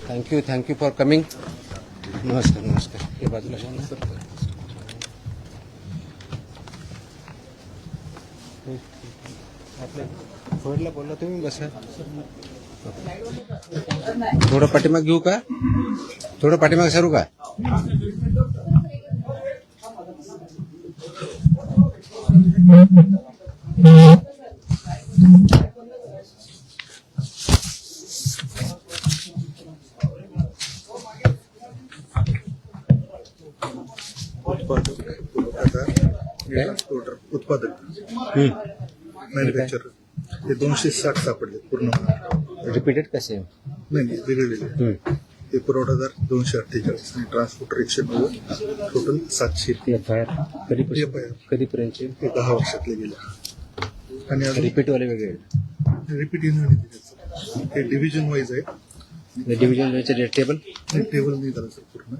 Thank you for coming. नमस्कार. हे बाजूला घ्या ना. आपल्या फोडला बोलला तुम्ही बसा. थोडं पाठीमाग घेऊ का? थोडं पाठीमाग सरू का? उत्पादक मॅन्युफॅक्चर हे 260 सापडले पूर्ण. रिपीटेड कसे? नाही वेगळे. हे पुरवठादार 248 आणि ट्रान्सपोर्टर 190, टोटल 700. कधीपर्यंतचे? ते 10 वर्षातले गेले. आणि रिपीटवाले वेगळे? रिपीट येणार हे डिव्हिजन वाईज आहे. डिव्हिजन वाईज टेबल नाही झालं सर पूर्ण,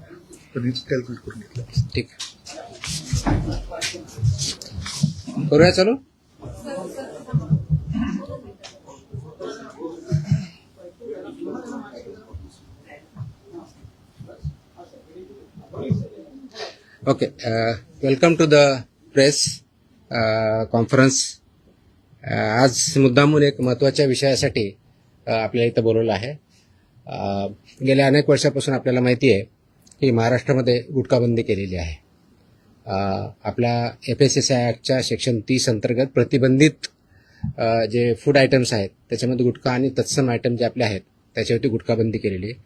पण कॅल्क्युलेट करून घेतलं. ठीक. करूया चालू. Okay. Welcome to the press conference. आज मुद्दामून एक महत्त्वाच्या विषयासाठी आपल्याला इथं बोलवलं आहे. गेल्या अनेक वर्षापासून आपल्याला माहिती आहे की महाराष्ट्रामध्ये गुटखाबंदी केलेली आहे. आपल्या FSSAI ॲक्टच्या सेक्शन 30 अंतर्गत प्रतिबंधित जे फूड आयटम्स आहेत त्याच्यामध्ये गुटखा आणि तत्सम आयटम जे आपले आहेत त्याच्यावरती गुटखाबंदी केलेली आहे.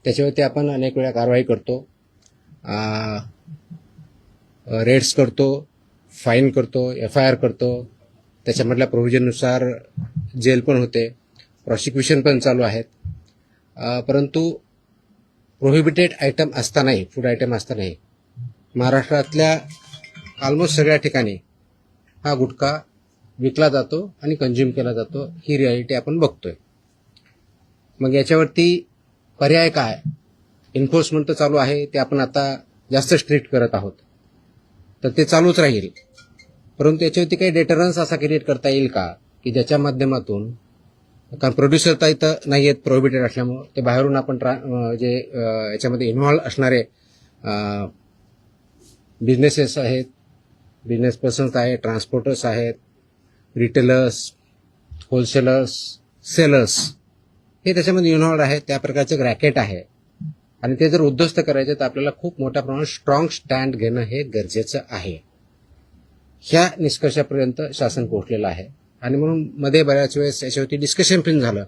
त्याच्यावरती आपण अनेक वेळा कारवाई करतो, रेड्स करतो, फाईन करतो, FIR करतो. त्याच्यामधल्या प्रोव्हिजननुसार जेल पण होते, प्रॉसिक्युशन पण चालू आहेत. परंतु प्रोहिबिटेड आयटम असतानाही, फूड आयटम असतानाही महाराष्ट्रातल्या ऑलमोस्ट सगळ्या ठिकाणी हा गुटखा विकला जातो आणि कंझ्युम केला जातो. ही रियालिटी आपण बघतोय. मग याच्यावरती पर्याय काय? एन्फोर्समेंट तर चालू आहे, ते आपण आता जास्त स्ट्रिक्ट करत आहोत, तर ते चालूच राहील. परंतु याच्यावरती काही डेटरन्स असा क्रिएट करता येईल का की ज्याच्या माध्यमातून, कारण प्रोड्युसर तर इथं नाही आहेत प्रोहिबिटेड असल्यामुळं, ते बाहेरून आपण जे याच्यामध्ये इन्व्हॉल्व असणारे बिझनेसेस आहेत, बिझनेस पर्सन्स आहेत, ट्रान्सपोर्टर्स आहेत, रिटेलर्स, होलसेलर्स, सेलर्स, हे त्याच्यामध्ये इन्व्हॉल्व आहेत. त्या प्रकारचं रॅकेट आहे आणि ते जर उद्ध्वस्त करायचे तर आपल्याला खूप मोठ्या प्रमाणात स्ट्रॉंग स्टँड घेणं हे गरजेचं आहे. ह्या निष्कर्षापर्यंत शासन पोहोचलेलं आहे आणि म्हणून मध्ये बऱ्याच वेळेस याच्यावरती डिस्कशन पण झालं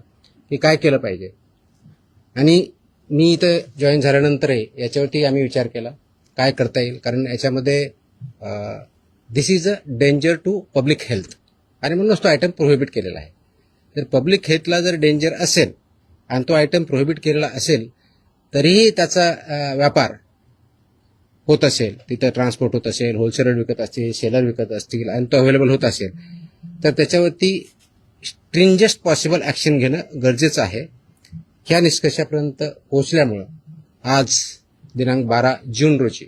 की काय केलं पाहिजे. आणि मी इथं जॉईन झाल्यानंतरही याच्यावरती आम्ही विचार केला काय करता येईल, कारण याच्यामध्ये this is a danger to public health आणि म्हणूनच तो आयटम प्रोहिबिट केलेला आहे. जर पब्लिक हेल्थला जर डेंजर असेल आणि तो आयटम प्रोहिबिट केलेला असेल तरीही त्याचा व्यापार होत असेल, तिथं ट्रान्सपोर्ट होत असेल, होलसेलर विकत असतील, सेलर विकत असतील आणि तो अवेलेबल होत असेल, तर त्याच्यावरती स्ट्रिंजेस्ट पॉसिबल ॲक्शन घेणं गरजेचं आहे. ह्या निष्कर्षापर्यंत पोहोचल्यामुळं आज दिनांक 12 जून रोजी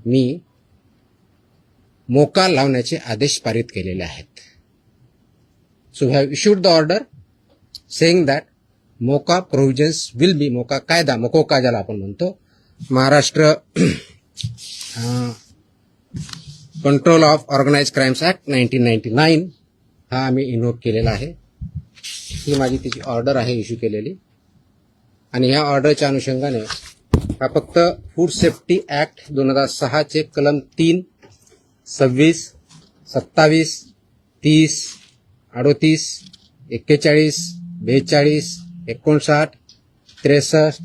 मी मोका लावण्याचे आदेश पारित केलेले आहेत. So we have issued the order saying that MCOCA provisions will be, MCOCA कायदा, मकोका ज्याला आपण म्हणतो, Maharashtra control of organise crimes act 1999 हा आम्ही इन्व्होक केलेला आहे. ही माझी तिची ऑर्डर आहे इश्यू केलेली. आणि ह्या ऑर्डरच्या अनुषंगाने हा फक्त फूड सेफ्टी ॲक्ट 2006 चे कलम 3, 26, 27, 30, 38, 41, 42, 59, 63,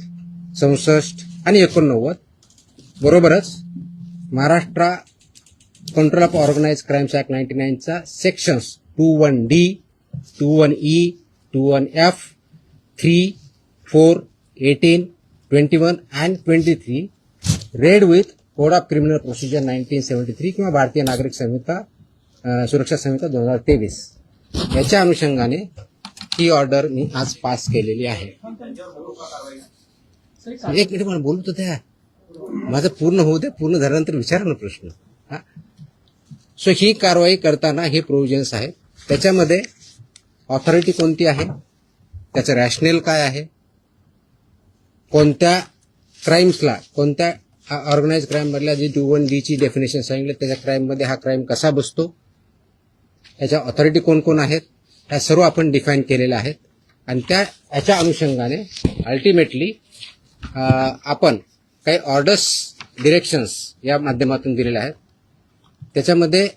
64 आणि 89 बरोबरच Maharashtra control of organise crimes act 99चा sections 21D, 21E, 21F, 3, 4, 18, 21 and 23 read with code of criminal procedure 1973 किंवा भारतीय नागरिक संहिता सुरक्षा संहिता 2023 याच्या अनुषंगाने ही ऑर्डर मी आज पास केलेली आहे. एक मिनिट मला बोलू तर द्या, माझं पूर्ण होऊ दे. पूर्ण झाल्यानंतर विचारा ना प्रश्न. सो ही कारवाई करताना हे प्रोव्हिजन्स आहेत. त्याच्यामध्ये ऑथॉरिटी कोणती आहे, त्याचं रॅशनेल काय आहे, कोणत्या क्राईम्सला, कोणत्या ऑर्गनाइज क्राईम मधल्या जी 2(1)D ची डेफिनेशन सांगितलं त्याच्या क्राईम मध्ये हा क्राईम कसा बसतो, याच्या ऑथॉरिटी कोण कोण आहेत, ह्या सर्व आपण डिफाईन केलेल्या आहेत. आणि याच्या अनुषंगाने अल्टिमेटली आपण काही ऑर्डर्स, डिरेक्शन्स या माध्यमातून दिलेल्या आहेत. त्याच्यामध्ये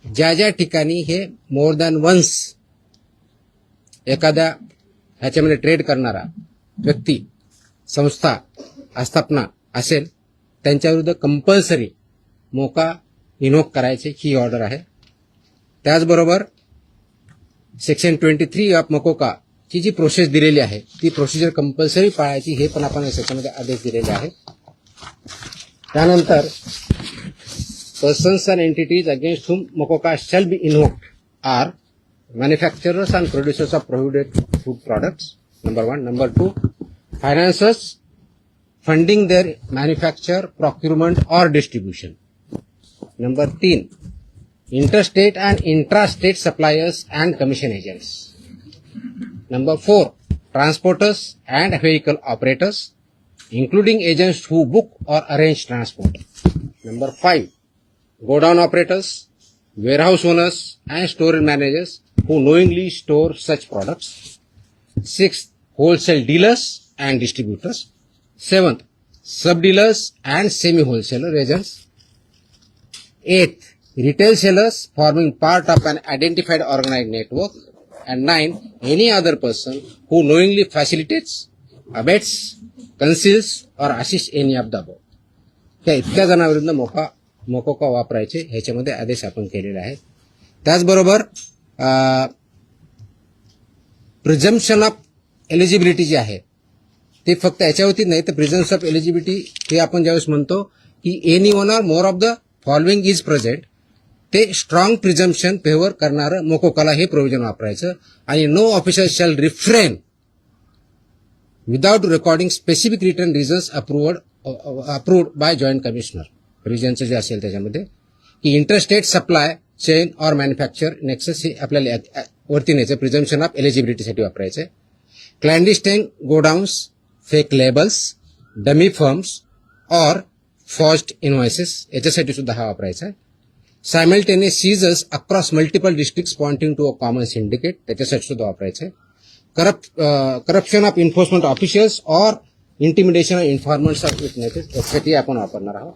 ज्या ज्या ठिकाणी हे मोर दॅन वन्स एखाद्या ह्याच्यामध्ये ट्रेड करणारा व्यक्ती, संस्था, आस्थापना असेल त्यांच्याविरुद्ध कंपल्सरी मोका इन्व्होक करायचे ही ऑर्डर आहे. त्याचबरोबर सेक्शन 23 ऑफ मकोका ची जी प्रोसेस दिलेली आहे ती प्रोसिजर कंपल्सरी पाळायची हे पण आपण या सेक्शनमध्ये आदेश दिलेले आहेत. त्यानंतर persons and entities against whom MOCOCA shall be invoked are manufacturers and producers of prohibited food products, number 1. Number 2, financiers funding their manufacture, procurement or distribution. Number 3, interstate and intrastate suppliers and commission agents. Number 4, transporters and vehicle operators, including agents who book or arrange transport. Number 5, godown operators, warehouse owners and store managers who knowingly store such products. 6th, wholesale dealers and distributors. 7th, sub-dealers and semi-wholesaler agents. 8th, retail sellers forming part of an identified organized network. And 9, any other person who knowingly facilitates, abets, conceals or assists any of the above. त्या इतक्या जणांविरुद्ध मोकोका वापरायचे ह्याच्यामध्ये आदेश आपण केलेले आहेत. त्याचबरोबर प्रिझम्पशन ऑफ एलिजिबिलिटी जी आहे ते फक्त याच्यावरती नाही तर प्रिझम्पशन ऑफ एलिजिबिलिटी हे आपण ज्यावेळेस म्हणतो की any one or more of the following is present, ते स्ट्रॉंग प्रिझम्पशन फेवर करणारं मोकोकाला हे प्रोव्हिजन वापरायचं. आणि no officer shall refrain without recording specific return reasons approved by joint commissioner. रिजनचं जे असेल त्याच्यामध्ये की interstate supply chain or manufacture nexus हे आपल्याला वरती न्यायचं प्रिझम्पशन ऑफ एलिजिबिलिटीसाठी वापरायचं. Clandestine godowns, fake labels, dummy firms or forged invoices याच्यासाठी सुद्धा हा वापरायचा आहे. Simultaneous seizures across multiple districts pointing to a common syndicate त्याच्यासाठी सुद्धा वापरायचं आहे. Corruption of enforcement officials or intimidation of informants of witnesses यासाठी आपण वापरणार आहोत.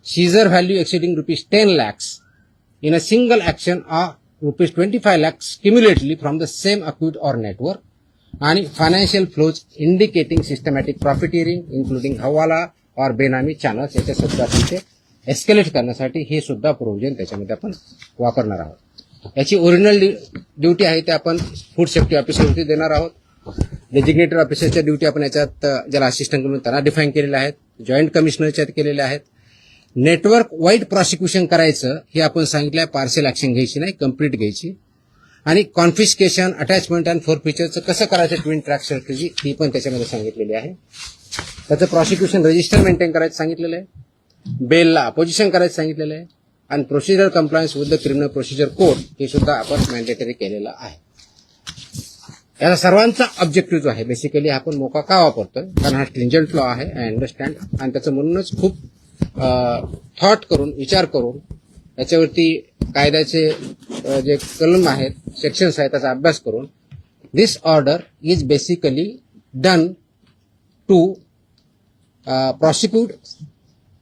Seizure value exceeding ₹10 lakhs in a single action or ₹25 lakhs cumulatively from the same account or network. आणि financial flows indicating systematic profiteering including hawala और बेनामी channels याच्या सुद्धा तिथे एस्केलेट करण्यासाठी हे सुद्धा प्रोव्हिजन त्याच्यामध्ये आपण वापरणार आहोत. याची ओरिजिनल ड्युटी आहे ते आपण फूड सेफ्टी ऑफिसरवरती देणार आहोत. डेजिग्नेटेड ऑफिसरच्या ड्युटी आपण याच्यात ज्याला असिस्टंट म्हणून त्यांना डिफाईन केलेल्या आहेत, जॉईंट कमिशनरच्या केलेल्या आहेत. नेटवर्क वाईड प्रॉसिक्युशन करायचं हे आपण सांगितलं आहे, पार्सल ऍक्शन घ्यायची नाही, कंप्लीट घ्यायची. आणि कॉन्फिस्केशन, अटॅचमेंट अँड फोरफिचरचं कसं करायचं ट्विन ट्रॅक स्ट्रॅटेजी ही पण त्याच्यामध्ये सांगितलेली आहे. त्याचं प्रॉसिक्युशन रजिस्टर मेंटेन करायचं सांगितलेलं आहे, बेलला अपोजिशन करायचं सांगितलेलं आहे आणि procedure compliance with the criminal procedure code हे सुद्धा आपण मॅन्डेटरी केलेलं आहे. याचा सर्वांचा ऑब्जेक्टिव्ह जो आहे बेसिकली आपण मोका का वापरतोय कारण हा स्ट्रिंजंट लॉ आहे, आय अंडरस्टँड. आणि त्याचं म्हणूनच खूप थॉट करून, विचार करून याच्यावरती कायद्याचे जे कलम आहेत, सेक्शन्स आहेत त्याचा अभ्यास करून this order is basically done to prosecute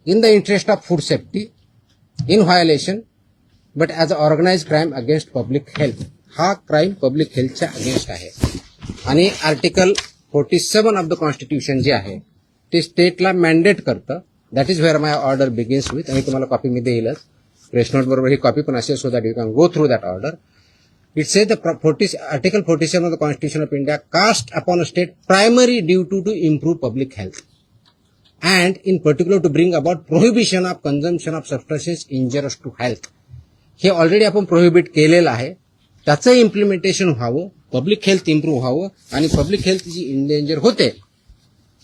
in the interest of food safety in violation but as an organized crime against public health. हा क्राईम पब्लिक हेल्थच्या अगेन्स्ट आहे. आणि आर्टिकल 47 ऑफ द कॉन्स्टिट्यूशन जे आहे ते स्टेटला मॅन्डेट करतं. That is where my order begins with. आणि तुम्हाला copy me देईलच, press note बरोबर ही कॉपी पण असेल so that you can go through that order. It says the Article 47 of the Constitution of India cast upon a state primary duty to improve public health and in particular to bring about prohibition of consumption of substances injurious to health. हे already आपण prohibit केलेलं आहे. त्याचं implementation व्हावं, public health improve व्हावं आणि public health जी endanger होते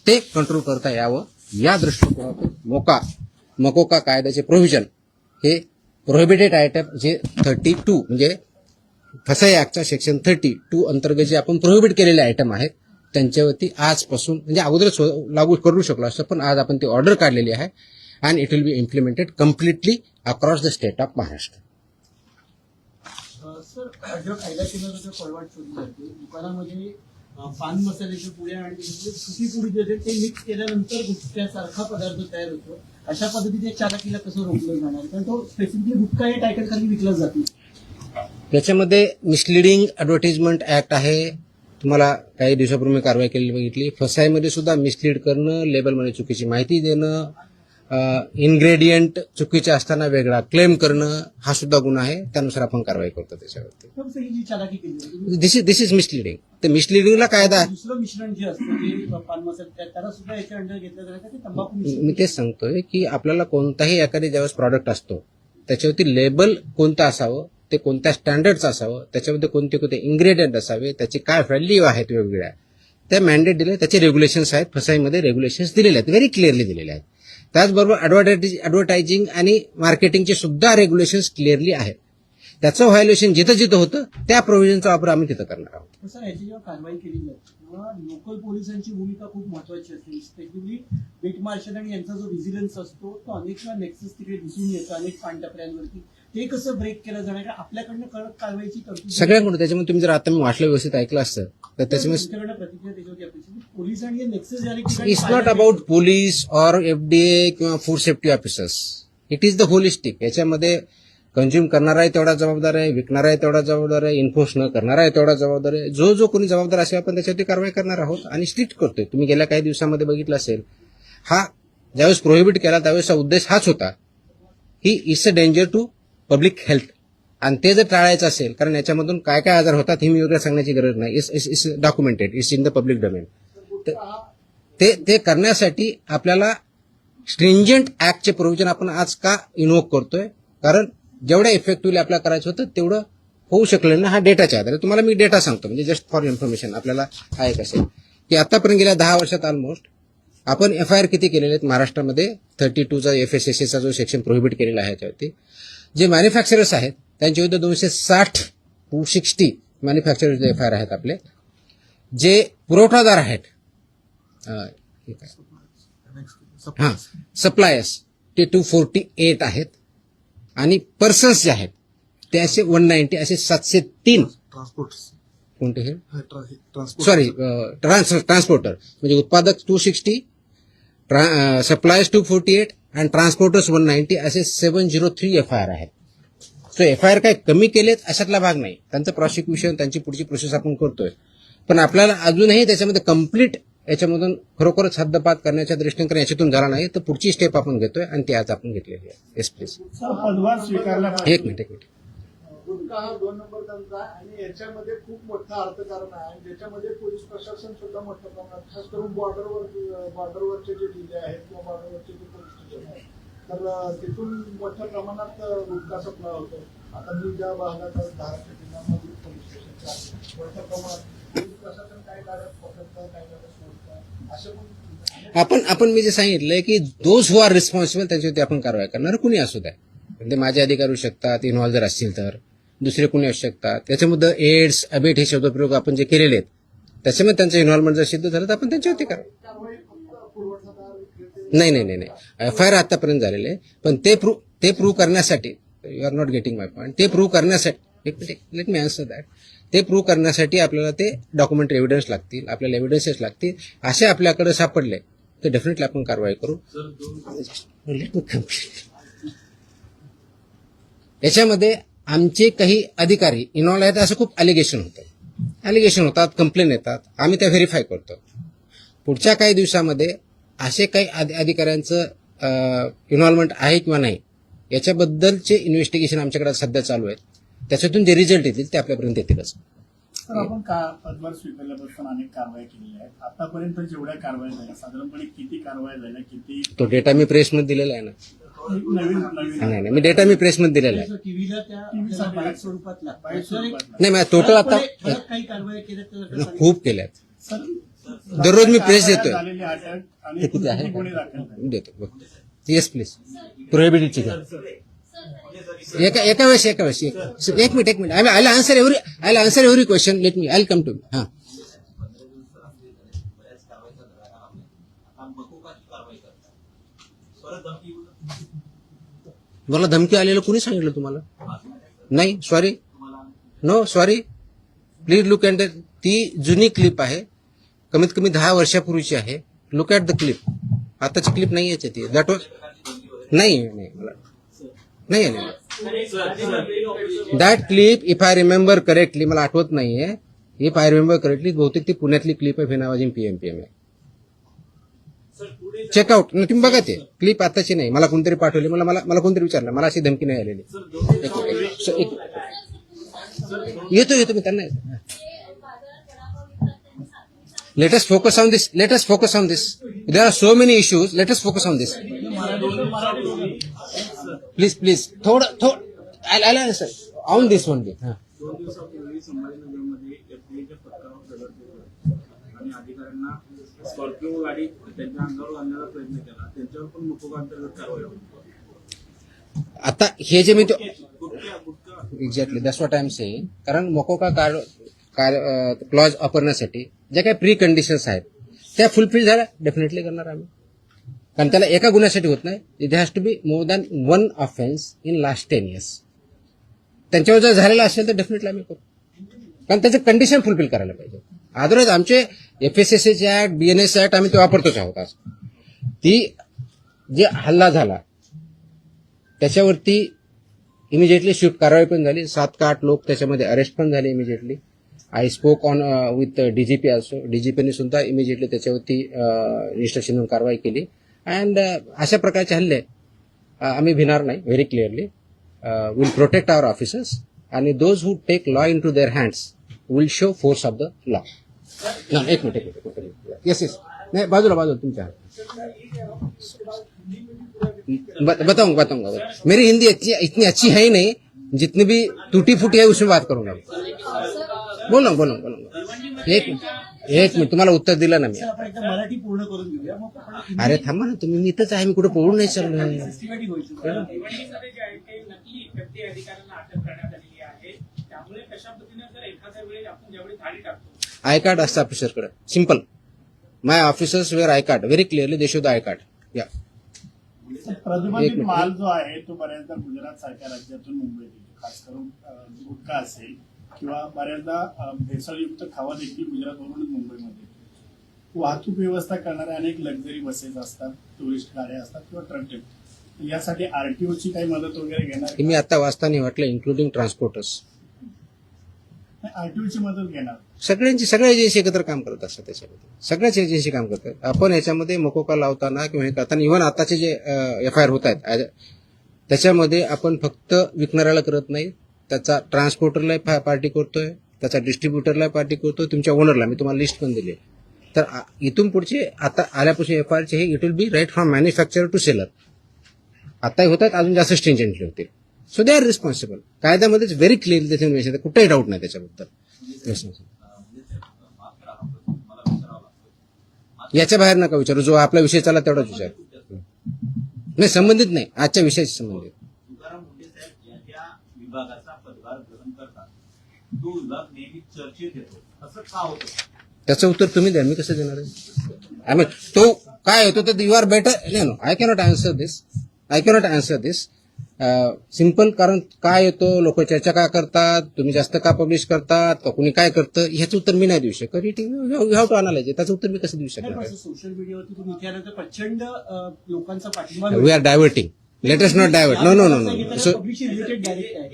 ते कंट्रोल करता यावं या दृष्टिकोनातून मकोका कायद्याचे प्रोव्हिजन हे प्रोहिबिटेड आयटम जे 32 म्हणजे फसाई ऍक्टच्या सेक्शन 32 अंतर्गत जे आपण प्रोहिबिट केलेले आयटम आहेत त्यांच्यावरती आजपासून म्हणजे अगोदरच लागू करू शकलो असतं, पण आज आपण ती ऑर्डर काढलेली आहे and it will B implemented completely across the state of Maharashtra. Sir, जेव्हा कायदा केंद्राचं फळवाट शोधली जाते दुकानामध्ये पान मसाल्याच्या पुड्या आणि सुकी पुडी जे आहे ते मिक्स केल्यानंतर गुटख्यासारखा पदार्थ तयार होतो. अशा पद्धतीने चालकीला कसं रोखलं जाणार, कारण तो स्पेसिफिकली गुटखा हे टायटल खाली विकला जातो. त्याच्यामध्ये मिसलिडिंग ऍडव्हर्टाइजमेंट ऍक्ट आहे. तुम्हाला काही दिवसापूर्वी कारवाई केलेली बघितली. फसाईमध्ये सुद्धा मिसलीड करणं, लेबलमध्ये चुकीची माहिती देणं, इन्ग्रेडियंट चुकीचे असताना वेगळा क्लेम करणं हा सुद्धा गुन्हा आहे. त्यानुसार आपण कारवाई करतो त्याच्यावरती. तर ही जी चालाकी केली जाते, दिस इज मिसलिडिंग. तर मिसलिडिंगला कायदा आहे. दुसरं मिश्रण जे असतं जे पान मसाला त्याला सुद्धा याच्या अंडर घेतलं जातं ते तंबाखू मी मिश्रण. तेच सांगतोय की आपल्याला कोणताही एखादी ज्यावेळेस प्रॉडक्ट असतो त्याच्यावरती लेबल कोणतं असावं, ते कोणत्या स्टँडर्डचं असावं, त्याच्यामध्ये कोणते कोणते इन्ग्रेडियंट असावे, त्याची काय व्हॅल्यू आहेत वेगवेगळ्या, त्या मॅन्डेट दिले, त्याचे रेग्युलेशन्स आहेत. फसाईमध्ये रेग्युलेशन्स दिलेले आहेत, व्हेरी क्लिअरली दिलेले आहेत. त्याचबरोबर ऍडव्हर्टायझिंग आणि मार्केटिंगचे सुद्धा रेग्युलेशन्स क्लिअरली आहेत. त्याचं व्हायोलेशन जिथं जिथं होतं त्या प्रोव्हिजनचा वापर आम्ही तिथं करणार आहोत. सर, याची जेव्हा कारवाई केली जाते तेव्हा लोकल पोलिसांची भूमिका खूप महत्वाची असते. स्पेशली बीट मार्शल आणि यांचा जो व्हिजिलन्स असतो तो अनेक वेळा नेक्सस तिकडे दिसून येतो अनेक पानटपऱ्यांवरती. ते कसं ब्रेक केलं जाणार, कारण आपल्याकडनं कडक कारवाईची तरतूद सगळ्यांकडून. त्याच्यामध्ये तुम्ही जर आता मी वाचलं व्यवस्थित ऐकलं असतं तर त्याच्यामध्ये तुमच्याकडनं प्रतिक्रिया त्याच्यावरती अपेक्षित. पोलीस आणि हे नेक्सस झाले की it's not about police or FDA किंवा food safety officers. It is the holistic. याच्यामध्ये कंझ्युम करणारा आहे तेवढा जबाबदार आहे, विकणारा आहे तेवढा जबाबदार आहे, इन्फोर्स न करणारा आहे तेवढा जबाबदार आहे. जो कोणी जबाबदार असेल आपण त्याच्यावरती कारवाई करणार आहोत आणि स्ट्रिक्ट करतोय. तुम्ही गेल्या काही दिवसामध्ये बघितलं असेल, हा ज्यावेळेस प्रोहिबिट केला त्यावेळेसचा उद्देश हाच होता ही it's a danger to public health. आणि ते जर टाळायचं असेल, कारण याच्यामधून काय काय आजार होतात हे मी वेगळं सांगण्याची गरज नाही. It's documented, it's in the public domain. ते करण्यासाठी आपल्याला स्ट्रिंजंट ऍक्टचे प्रोव्हिजन आपण आज का इन्व्होक करतोय, कारण जेवढ्या इफेक्टिव्हली आपल्याला करायचं होतं तेवढं होऊ शकलं ना. हा डेटाच्या आधारे तुम्हाला मी डेटा सांगतो, म्हणजे जस्ट फॉर इन्फॉर्मेशन आपल्याला आहे कसेल की आतापर्यंत गेल्या 10 वर्षात ऑलमोस्ट आपण FIR किती केलेले आहेत महाराष्ट्रामध्ये. 32चा FSSAचा जो सेक्शन प्रोहिबिट केलेला आहे त्यावरती. जे मॅन्युफॅक्चरर्स आहेत त्यांच्या विरुद्ध 260 मॅन्युफॅक्चरर्स FIR आहेत आपले. जे पुरवठादार आहेत सप्लायर्स ते 248 आहेत आणि पर्सन्स जे आहेत ते असे 190, असे 703 ट्रान्सपोर्ट कोणते हे ट्रान्सपोर्ट सॉरी ट्रान्सपोर्टर म्हणजे उत्पादक 260, सप्लायर्स 248 आणि ट्रान्सपोर्टर्स 190 असे 703 FIR आहेत. सो FIR काय कमी केलेत अशातला भाग नाही. त्यांचं प्रॉसिक्युशन त्यांची पुढची प्रोसेस आपण करतोय, पण आपल्याला अजूनही त्याच्यामध्ये कम्प्लीट याच्यामधून खरोखरच हद्दपात करण्याच्या दृष्टीने कारण याच्यातून झाला नाही तर पुढची स्टेप आपण घेतोय आणि ती आज आपण घेतलेली आहे. Yes please. पदभार स्वीकारला एक मिनिट. गुटखा हा 2 नंबर धंदा आहे आणि याच्यामध्ये खूप मोठं अर्थकारण आहे आणि ज्याच्यामध्ये पोलीस प्रशासन सुद्धा मोठ्या प्रमाणात खास करून बॉर्डरवरचे जे जिल्हे आहेत किंवा बॉर्डरवरचे जे पोलीस स्टेशन आहेत तर तिथून मोठ्या प्रमाणात गुटखा सप्लाय होतो. आता मी ज्या भागात धाराशिव जिल्ह्यामध्ये पोलीस स्टेशनच्या मोठ्या प्रमाणात पोलीस प्रशासन काय गाड्यात पकडतं काय गाड्यात सोडतं असे पण आपण मी जे सांगितलंय की दोज हु आर रिस्पॉन्सिबल त्यांच्यावरती आपण कारवाई करणार, कुणी असू द्या. म्हणजे माझे अधिकारी होऊ शकतात, इन्व्हॉल्व जर असतील तर दुसरे कुणी असू शकतात. त्याच्यामध्ये एड्स अबेट हे शब्दप्रयोग आपण जे केलेले आहेत त्याच्यामध्ये त्यांचं इन्व्हॉल्वमेंट जर सिद्ध झालं तर आपण त्यांच्यावरती करा. नाही FIR आतापर्यंत झालेले आहे, पण ते प्रूव्ह करण्यासाठी you are not getting my point. ते प्रूव्ह करण्यासाठी लेट मी आन्सर दॅट. ते प्रूव्ह करण्यासाठी आपल्याला ते डॉक्युमेंटरी एव्हिडन्स लागतील, आपल्याला एव्हिडन्सेस लागतील. असे आपल्याकडे सापडले तर डेफिनेटली आपण कारवाई करू. Let me complete. याच्यामध्ये आमचे काही अधिकारी इन्व्हॉल्व आहेत असं खूप अलिगेशन होतात, कंप्लेन येतात, आम्ही त्या व्हेरीफाय करतो. पुढच्या काही दिवसामध्ये असे काही अधिकाऱ्यांचं इन्व्हॉल्वमेंट आहे किंवा नाही याच्याबद्दलचे इन्व्हेस्टिगेशन आमच्याकडे सध्या चालू आहेत. त्याच्यातून जे रिझल्ट येतील ते आपल्यापर्यंत येतीलच. तर आपण पदभार स्वीकारल्यापासून अनेक कारवाई केलेल्या आहेत. आतापर्यंत जेवढ्या कारवाई झाल्या साधारणपणे किती कारवाई झाल्या, किती तो डेटा मी प्रेसमध्ये दिलेला आहे ना. नाही मी डेटा मी प्रेसमध्ये दिलेला आहे. टीव्हीला त्या बाईट स्वरूपात नाही मी टोटल आता काही कारवाई केल्या खूप केल्यात. दररोज मी प्रेस देतोय. झालेली अटक आणि किती आहे गुन्हे दाखल झाले. देतो. Yes please. प्रोहिबिटेडची एका वेळेस एक minute I answer every question. Let me I come to. मकोकाची कारवाई करतात परत धमकी येऊ मला धमकी आलेलं कोणी सांगितलं तुम्हाला? नाही, sorry, no sorry, please look at ती जुनी क्लिप आहे, कमीत कमी 10 वर्षापूर्वीची आहे. Look at the clip. आताची क्लिप नाही याची ती. दॅट वॉज नाही मला नाही आहे. That clip if I remember correctly, मला आठवत नाहीये, इफ आय रिमेंबर करेक्टली बहुतेक ती पुण्यातली क्लिप आहे, फिनावाजी पीएमपीएम आहे. चेकआउट तुम्ही बघा, ते क्लिप आताची नाही, मला कोणतरी पाठवली, मला कोणतरी विचारलं, मला अशी धमकी नाही आलेली. येतो मी त्यांना. Let us focus on this. There are so many issues. Let us focus on this. Please. थोडं I'll answer on this only. 2 दिवसापूर्वी संभाजीनगरमध्ये एफडीएच्या पथकावर दगड फेकला आणि अधिकाऱ्यांना स्कॉर्पिओ गाडी त्यांच्या अंगावर आणण्याचा प्रयत्न केला. त्यांच्यावर पण मकोका अंतर्गत कारवाई होती. आता हे जे मी exactly that's what I am saying. कारण मकोका क्लॉज वापरण्यासाठी ज्या काही प्री कंडिशन्स आहेत त्या फुलफिल झाल्या, डेफिनेटली करणार आम्ही. कारण त्याला एका गुन्ह्यासाठी होत नाही, it has to be more than 1 offence in last 10 years. त्यांच्यावर जर झालेला असेल तर डेफिनेटली आम्ही करू, कारण त्याचं कंडिशन फुलफिल करायला पाहिजे. अदरवाईज आमचे FSSAचे ऍक्ट, BNS ऍक्ट आम्ही ते वापरतोच आहोत. आज ती जे हल्ला झाला त्याच्यावरती इमिजिएटली स्विफ्ट कारवाई पण झाली. 7 का 8 लोक त्याच्यामध्ये अरेस्ट पण झाले immediately. I spoke on with DGP also. DGPने सुद्धा इमिजिएटली त्याच्यावरती इन्स्ट्रक्शन म्हणून कारवाई केली. अँड अशा प्रकारचे हल्ले आम्ही भिणार नाही. Very clearly will protect our officers आणि those who take law into their hands will show force of the law. एक मिनिट. येस नाही, बाजूला तुमच्या. बताऊंगा. मेरी हिंदी इतनी अच्छी है ही नहीं, जितनी भी टूटी फूटी है उसमें बात करूंगा. बोलूंगा. एक मिनिट, तुम्हाला उत्तर दिलं ना मी. आपण एकदा मराठी पूर्ण करून घेऊया, मग आपण अरे थांबा ना तुम्ही, मी इथंच आहे, मी कुठे पळून नाही चाललोय. सिस्टमॅटिक होईल. भिवंडीमध्ये जे आहे ते नकली एफडी अधिकाऱ्यांना अटक करण्यात आलेली आहे. त्यामुळे कशा पद्धतीने जर एखाद्या वेळी आपण ज्यावेळी धाडी टाकतो, आय कार्ड असतं ऑफिसरकडे. Simple. My officers wear I card. Very clearly they show the I card. या प्रतिबंधित माल जो आहे तो बऱ्याचदा गुजरात सारख्या राज्यातून मुंबईत येतो, खास करून गुटखा असेल किंवा बऱ्याचदा भेसळयुक्त खावा देखील गुजरातवरूनच मुंबईमध्ये येतो. वाहतूक व्यवस्था करणाऱ्या अनेक लक्झरी बसेस असतात, टुरिस्ट गाड्या असतात किंवा ट्रक. यासाठी आरटीओची काही मदत वगैरे घेणार? मी आता वाचताना वाटलं इन्क्लुडिंग ट्रान्सपोर्टर्स. आरटीओची मदत घेणार? सगळ्या एजन्सी एकत्र काम करत असतात. त्याच्यामध्ये सगळ्याच एजन्सी काम करतात. आपण याच्यामध्ये मकोका लावताना किंवा हे करताना इव्हन आताचे जे FIR होत आहेत त्याच्यामध्ये आपण फक्त विकणाऱ्याला करत नाही, त्याचा ट्रान्सपोर्टरला पार्टी करतोय, त्याचा डिस्ट्रीब्युटरला पार्टी करतोय, तुमच्या ओनरला. मी तुम्हाला लिस्ट पण दिली. तर इथून पुढचे आता आल्यापासून FIRचे हे it will be right from manufacturer to seller. आताही होतात, अजून जास्त स्ट्रिंजंटली होतील. So they are responsible. कायद्यामध्येच व्हेरी क्लिअरली त्याच्यामध्ये कुठेही डाऊट नाही त्याच्याबद्दल. याच्या बाहेर नका विचारू, जो आपला विषय चालला तेवढाच विचार. नाही, संबंधित नाही, आजच्या विषयाशी संबंधित. तुकाराम मुंडे साहेब या ज्या विभागाचा पदभार ग्रहण करतात तो विभाग नेहमी चर्चेत येतो, असं का होतं? त्याचं उत्तर तुम्ही द्या, मी कसं देणार आहे? आय मीन तो काय होतो तर you are better. No, I cannot answer this. Simple. कारण काय येतो, लोक चर्चा का करतात, तुम्ही जास्त का पब्लिश करतात, का कुणी काय करतं, ह्याचं उत्तर मी नाही देऊ शकत. You have to analyse. त्याचं उत्तर मी कसं देऊ शकणार? सोशल मीडियावरती तुम्ही इतिहासानंतर प्रचंड लोकांचा पाठिंबा we are diverting. Let us not divert. No. पब्लिकशी रिलेटेड डायरेक्ट आहे.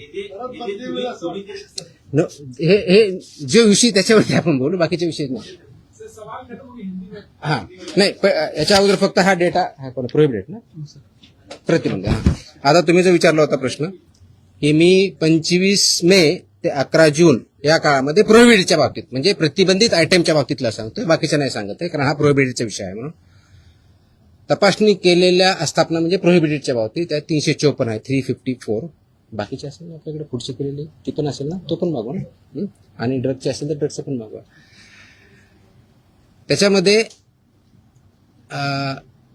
नो, हे जे विषय त्याच्यावरती आपण बोलू, बाकीचे विषय नाही. हा नाही, याच्या अगोदर फक्त हा डेटा प्रोहिबिटेड ना, प्रतिबंध. आता तुम्ही जो विचारला होता प्रश्न, की मी 25 मे ते 11 जून या काळामध्ये प्रोहिबिटेडच्या बाबतीत म्हणजे प्रतिबंधित आयटमच्या बाबतीतला सांगतोय, बाकीच्या नाही सांगत आहे, कारण हा प्रोहिबिटेडचा विषय आहे. म्हणून तपासणी केलेल्या आस्थापना म्हणजे प्रोहिबिटेडच्या बाबतीत त्या 354 आहे, 354. बाकीचे असेल ना आपल्याकडे पुढचे केलेले ती पण असेल ना, तो पण मागवा ना. आणि ड्रगचे असेल तर ड्रगचं पण मागवा. त्याच्यामध्ये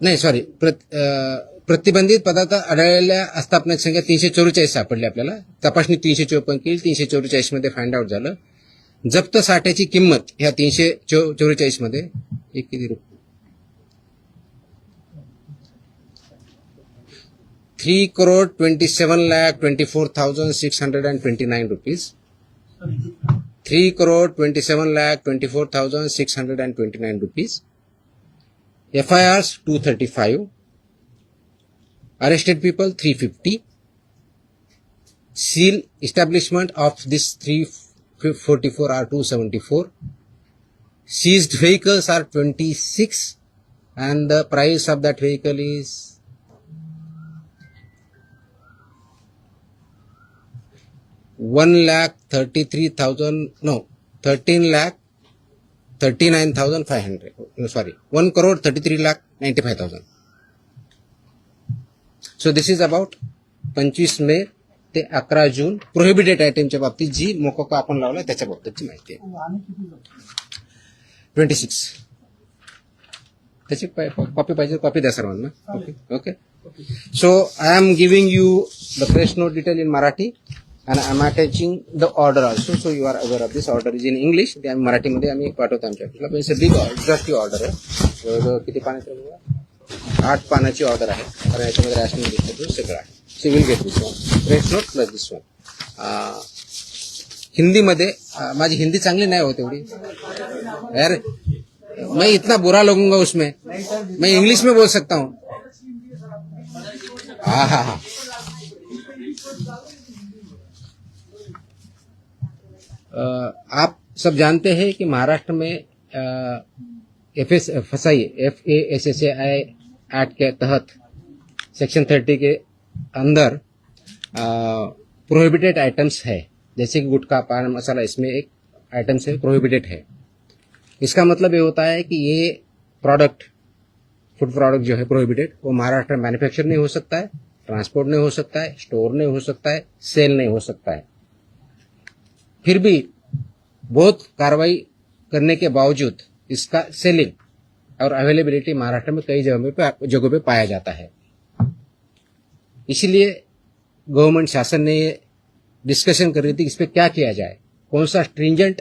नाही सॉरी, प्रतिबंधित पदार्थ आढळलेल्या आस्थापनाची संख्या 344 सापडली आपल्याला. तपासणी 354 केली, 344 मध्ये फाइंड आउट झालं. जप्त साठ्याची किंमत ह्या 344 मध्ये एक किती रुपये 3,27,24,629 rupees. 3,27,24,629 rupees. FIRs 235. Arrested people 350. Seal establishment of this 344 are 274. Seized vehicles are 26 and the price of that vehicle is 13,39,500. No, sorry, 1,33,95,000. So this is about 25 मे ते 11 जून प्रोहिबिटेड आयटमच्या बाबतीत जी मोकोका आपण लावलाय त्याच्या बाबतीतची माहिती आहे. आणि किती जप्त? 26. त्याची कॉपी पाहिजे, कॉपी द्या सर्वांना. Okay. So I am giving you the press note detail in Marathi and I am attaching the order also, so you are aware of this. Order is in English. ते आम्ही मराठीमध्ये आम्ही पाठवतो आमच्या ऑफिसला. पण बिग एक्झॉस्टिव ऑर्डर आहे. जवळजवळ किती पानाची आहे? 8 पानाची ऑर्डर आहे. कारण याच्यामध्ये रॅशनिंग दिसतं सगळं आहे. See will get this one press note plus this one. हिंदीमध्ये माझी हिंदी चांगली नाही होत एवढी यार. मैं इतना बुरा लगूंगा उसमें. मैं इंग्लिश में बोल सकता हूँ. हाँ. आप सब जानते हैं कि महाराष्ट्र में FSSAI एक्ट के तहत सेक्शन 30 के अंदर प्रोहिबिटेड आइटम्स है, जैसे कि गुटखा, पान मसाला, इसमें एक आइटम से प्रोहिबिटेड है. इसका मतलब ये होता है कि ये प्रोडक्ट, फूड प्रोडक्ट जो है प्रोहिबिटेड, वो महाराष्ट्र में मैन्युफैक्चर नहीं हो सकता है, ट्रांसपोर्ट नहीं हो सकता है, स्टोर नहीं हो सकता है, सेल नहीं हो सकता है. फिर भी बहुत कार्रवाई करने के बावजूद इसका सेलिंग और अवेलेबिलिटी महाराष्ट्र में कई जगहों पे पाया जाता है. इसलिए गवर्नमेंट शासन ने डिस्कशन कर रही थी इस पे क्या किया जाए, कौन सा स्ट्रिंजेंट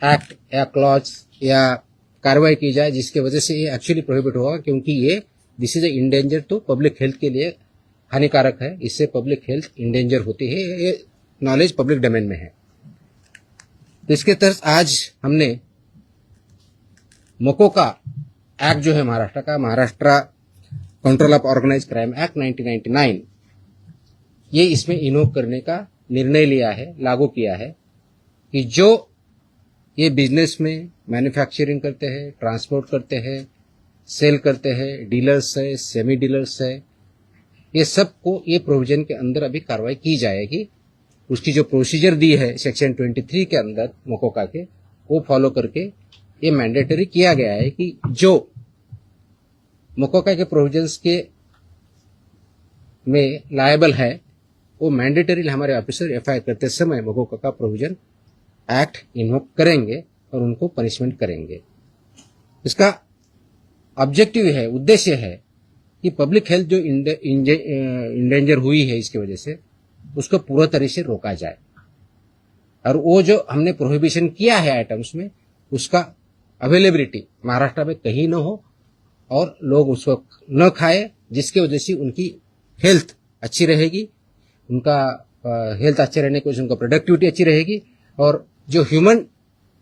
एक्ट या क्लॉज या कार्रवाई की जाए जिसकी वजह से ये एक्चुअली प्रोहिबिट होगा, क्योंकि ये दिस इज ए इंडेंजर, तो पब्लिक हेल्थ के लिए हानिकारक है. इससे पब्लिक हेल्थ इंडेंजर होती है. ये नॉलेज पब्लिक डोमेन में है. तो इसके तहत आज हमने मोकोका एक्ट जो है महाराष्ट्र का, Maharashtra control of organise crime act 1999, ये इसमें इन्वोक करने का निर्णय लिया है, लागू किया है कि जो ये बिजनेस में मैन्युफैक्चरिंग करते हैं, ट्रांसपोर्ट करते हैं, सेल करते हैं, डीलर्स है, सेमी डीलर्स है, ये सबको ये प्रोविजन के अंदर अभी कार्रवाई की जाएगी. उसकी जो प्रोसीजर दी है सेक्शन 23 के अंदर मोकोका के, वो फॉलो करके ये मैंडेटरी किया गया है कि जो मोकोका के प्रोविजंस के में लायबल है वो मैंडेटरी हमारे ऑफिसर एफआईआर करते समय मोकोका का प्रोविजन एक्ट इन्वोक करेंगे और उनको पनिशमेंट करेंगे. इसका ऑब्जेक्टिव है, उद्देश्य है कि पब्लिक हेल्थ जो इंडेंजर हुई है इसकी वजह से, उसको पूरा तरह से रोका जाए. और वो जो हमने प्रोहिबिशन किया है आइटम्स में, उसका अवेलेबिलिटी महाराष्ट्र में कहीं न हो और लोग उसको न खाए, जिसकी वजह से उनकी हेल्थ अच्छी रहेगी, उनका हेल्थ अच्छे रहने की वजह से उनका प्रोडक्टिविटी अच्छी रहेगी, और जो ह्यूमन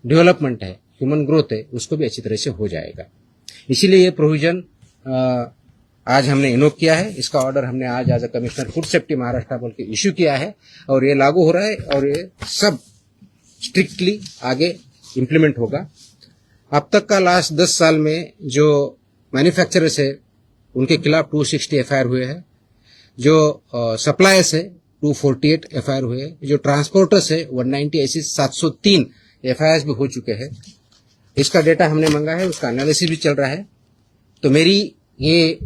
डेवलपमेंट है, ह्यूमन ग्रोथ है, उसको भी अच्छी तरह से हो जाएगा. इसीलिए ये प्रोविजन आज हमने इन्वोक किया है. इसका ऑर्डर हमने आज as a commissioner food safety Maharashtra बोल के इश्यू किया है और ये लागू हो रहा है और ये सब स्ट्रिक्टली आगे इम्प्लीमेंट होगा. अब तक का लास्ट 10 साल में जो मैन्युफैक्चरर्स है उनके खिलाफ 260 एफआईआर हुए हैं, जो सप्लायर्स है 248 एफआईआर हुए हैं, जो ट्रांसपोर्टर्स है 190, ऐसी 703 एफआईआर भी हो चुके हैं. इसका डेटा हमने मांगा है, उसका एनालिसिस भी चल रहा है. तो मेरी ये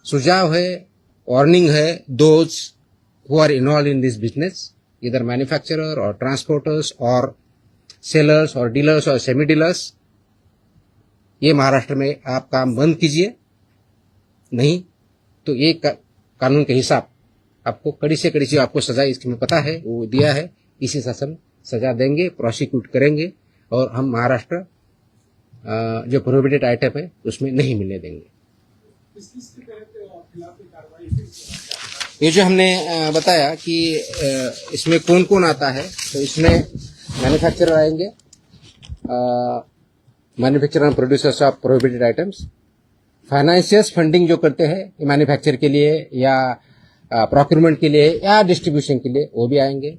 सुझाव है, वार्निंग है, those who are involve in this business, इधर मैन्युफैक्चरर और ट्रांसपोर्टर्स और सेलर्स और डीलर्स और सेमी डीलर्स, ये महाराष्ट्र में आप काम बंद कीजिए, नहीं तो ये कानून के हिसाब आपको कड़ी से कड़ी जो आपको सजा इसमें पता है वो दिया है, इसी शासन सजा देंगे, प्रोसिक्यूट करेंगे और हम महाराष्ट्र जो प्रोहिबिटेड आइटम है उसमें नहीं मिलने देंगे. किस के तहत खिलाफ ये कार्रवाई हुई है। ये जो हमने बताया कि इसमें कौन कौन आता है, तो इसमें मैन्युफैक्चरर आएंगे, manufacturer end producers of prohibited items, financiers funding जो करते हैं मैन्युफैक्चर के लिए या प्रोक्यूरमेंट के लिए या डिस्ट्रीब्यूशन के लिए, वो भी आएंगे।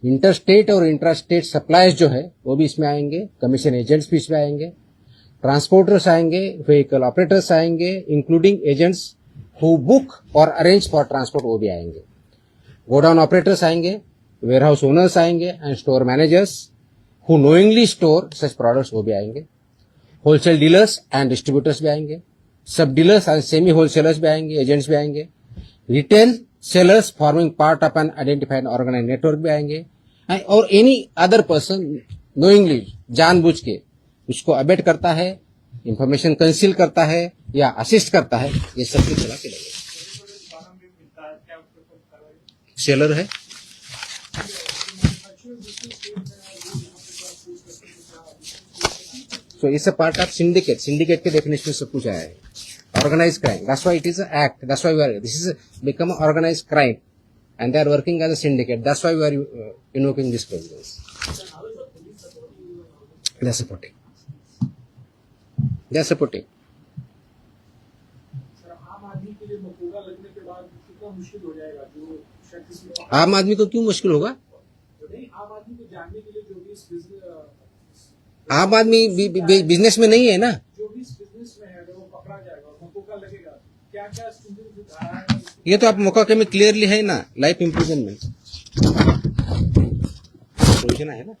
इंटर स्टेट और इंट्रा स्टेट सप्लाईज जो है वो भी इसमें आएंगे, कमीशन एजेंट्स भी इसमें आएंगे, ट्रांसपोर्टर्स आएंगे, व्हीकल ऑपरेटर्स आएंगे, इंक्लूडिंग एजेंट्स हु बुक और अरेंज फॉर ट्रांसपोर्ट, वो भी आएंगे। गोडाउन ऑपरेटर्स आएंगे, वेयरहाउस ओनर्स आएंगे and store managers who knowingly store such products, वो भी आएंगे। होलसेल डीलर्स एंड डिस्ट्रीब्यूटर्स भी आएंगे, sub dealers and semi wholesalers भी आएंगे, एजेंट्स भी आएंगे, retail sellers forming part of an identified organise network भी आएंगे, और एनी अदर पर्सन नोइंगली, जानबूझ के उसको अबेट करता है, इंफॉर्मेशन कंसील करता है या असिस्ट करता है, ये सब के खिलाफ लगेगा। सेलर है, so it's a part of syndicate. Syndicate K definition में सब कुछ आया है. Organized crime. That's why it is an act. That's why this is become an organized crime, and they are working as a syndicate. That's why we are invoking this provisions. They are supporting. They are supporting. Sir, आम आदमी के लिए मकोगा लगने के बाद कितना मुश्किल हो जाएगा, जो शायद किसी को आम आदमी को क्यों मुश्किल होगा? नहीं, आम आदमी को जानने के लिए जो भी इस आम आदमी बिजनेस में नहीं है ना. जो भी इस बिजनेस में है, अगर वो पकड़ा जाएगा और मकोगा लगेगा, क्या क्या धारा है? ये तो आप मौका में क्लियरली है ना, लाइफ इम्प्रिजनमेंट प्रोविजन आहे ना.